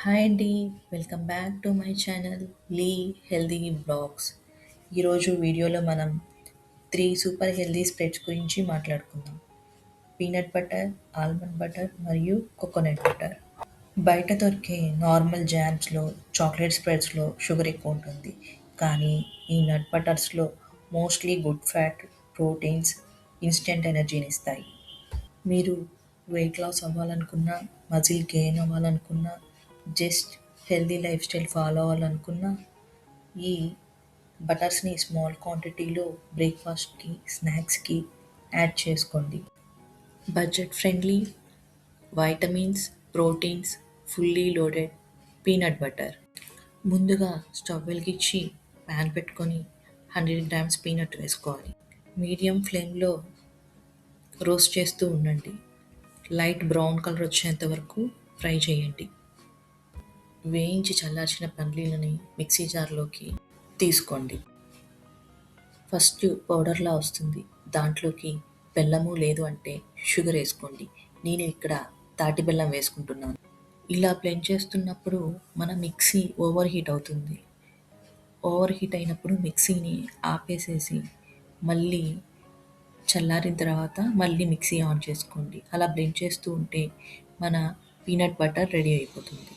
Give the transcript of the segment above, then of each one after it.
Hi అండి, welcome back to my channel Lee healthy blogs. ఈరోజు వీడియోలో మనం 3 సూపర్ హెల్దీ స్ప్రెడ్స్ గురించి మాట్లాడుకుందాం. పీనట్ బటర్, ఆల్మండ్ బటర్ మరియు కోకోనట్ బటర్. బయట దొరికే నార్మల్ జామ్స్లో, చాక్లెట్ స్ప్రెడ్స్లో షుగర్ ఎక్కువ ఉంటుంది. కానీ ఈ నట్ బటర్స్లో mostly good fat, proteins, instant ఎనర్జీని ఇస్తాయి. మీరు వెయిట్ లాస్ అవ్వాలనుకున్నా, మజిల్ గెయిన్ అవ్వాలనుకున్నా, just healthy lifestyle follow అవ్వాలనుకున్నా, ఈ బటర్స్ని స్మాల్ క్వాంటిటీలో బ్రేక్ఫాస్ట్కి, స్నాక్స్కి యాడ్ చేసుకోండి. Budget friendly, vitamins, proteins, fully loaded peanut butter. ముందుగా స్టవ్ వెలిగించి ప్యాన్ పెట్టుకొని 100 గ్రామ్స్ పీనట్ వేసుకోవాలి. మీడియం ఫ్లేమ్లో రోస్ట్ చేస్తూ ఉండండి. లైట్ బ్రౌన్ కలర్ వచ్చేంత వరకు ఫ్రై చేయండి. వేయించి చల్లార్చిన పల్లీలని మిక్సీ జార్లోకి తీసుకోండి. ఫస్ట్ పౌడర్లా వస్తుంది. దాంట్లోకి బెల్లము లేదు అంటే షుగర్ వేసుకోండి. నేను ఇక్కడ తాటి బెల్లం వేసుకుంటున్నాను. ఇలా బ్లెండ్ చేస్తున్నప్పుడు మన మిక్సీ ఓవర్ హీట్ అవుతుంది. ఓవర్ హీట్ అయినప్పుడు మిక్సీని ఆపేసేసి మళ్ళీ చల్లారిన తర్వాత మళ్ళీ మిక్సీ ఆన్ చేసుకోండి. అలా బ్లెండ్ చేస్తూ ఉంటే మన పీనట్ బటర్ రెడీ అయిపోతుంది.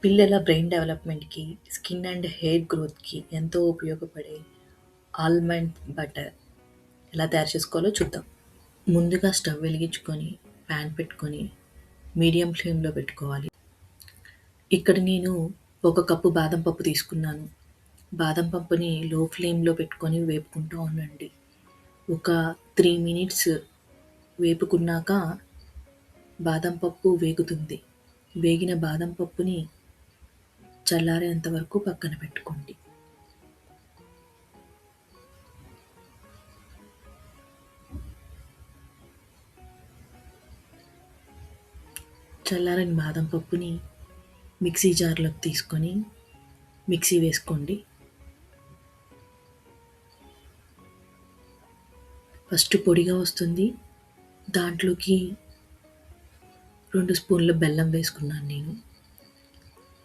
పిల్లల బ్రెయిన్ డెవలప్మెంట్కి, స్కిన్ అండ్ హెయిర్ గ్రోత్కి ఎంతో ఉపయోగపడే ఆల్మండ్ బటర్ ఎలా తయారు చేసుకోవాలో చూద్దాం. ముందుగా స్టవ్ వెలిగించుకొని ప్యాన్ పెట్టుకొని మీడియం ఫ్లేమ్లో పెట్టుకోవాలి. ఇక్కడ నేను 1 కప్పు బాదం పప్పు తీసుకున్నాను. బాదం పప్పుని లో ఫ్లేమ్లో పెట్టుకొని వేపుకుంటూ ఉండండి. ఒక 3 మినిట్స్ వేపుకున్నాక బాదం పప్పు వేగుతుంది. వేగిన బాదం పప్పుని చల్లారేంత వరకు పక్కన పెట్టుకోండి. చల్లారని బాదం పప్పుని మిక్సీ జార్లోకి తీసుకొని మిక్సీ వేసుకోండి. ఫస్ట్ పొడిగా వస్తుంది. దాంట్లోకి 2 స్పూన్ల బెల్లం వేసుకున్నాను నేను.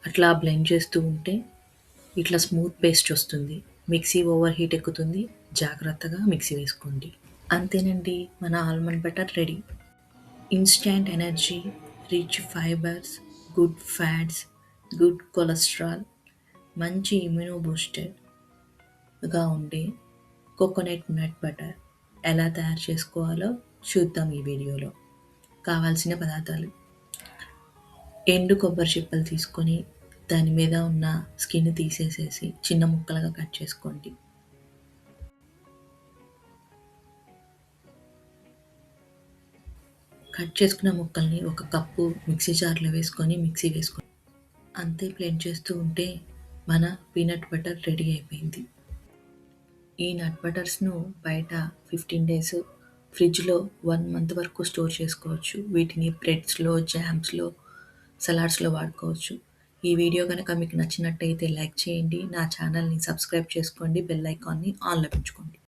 అట్లా బ్లెండ్ చేస్తూ ఉంటే ఇట్లా స్మూత్ పేస్ట్ వస్తుంది. మిక్సీ ఓవర్ హీట్ ఎక్కుతుంది. జాగ్రత్తగా మిక్సీ వేసుకోండి. అంతేనండి, మన almond butter ready. Instant energy, rich fibres, good fats, good cholesterol, మంచి ఇమ్యూనో బూస్టర్గా ఉండే కోకోనట్ నట్ బటర్ ఎలా తయారు చేసుకోవాలో చూద్దాం ఈ వీడియోలో. కావాల్సిన పదార్థాలు: ఎండు కొబ్బరి చిప్పలు తీసుకొని దాని మీద ఉన్న స్కిన్ తీసేసేసి చిన్న ముక్కలుగా కట్ చేసుకోండి. కట్ చేసుకున్న ముక్కల్ని 1 కప్పు మిక్సీ జార్లో వేసుకొని మిక్సీ వేసుకోండి. అంతే బ్లెండ్ చేస్తూ ఉంటే మన పీనట్ బటర్ రెడీ అయిపోయింది. ఈ నట్ బటర్స్ను బయట 15 డేస్, ఫ్రిడ్జ్లో 1 మంత్ వరకు స్టోర్ చేసుకోవచ్చు. వీటిని బ్రెడ్స్లో, జామ్స్లో, సలాడ్స్లో వాడుకోవచ్చు. ఈ వీడియో కనుక మీకు నచ్చినట్టయితే లైక్ చేయండి. నా ఛానల్ని సబ్స్క్రైబ్ చేసుకోండి. బెల్ ఐకాన్ని ఆన్లో పెంచుకోండి.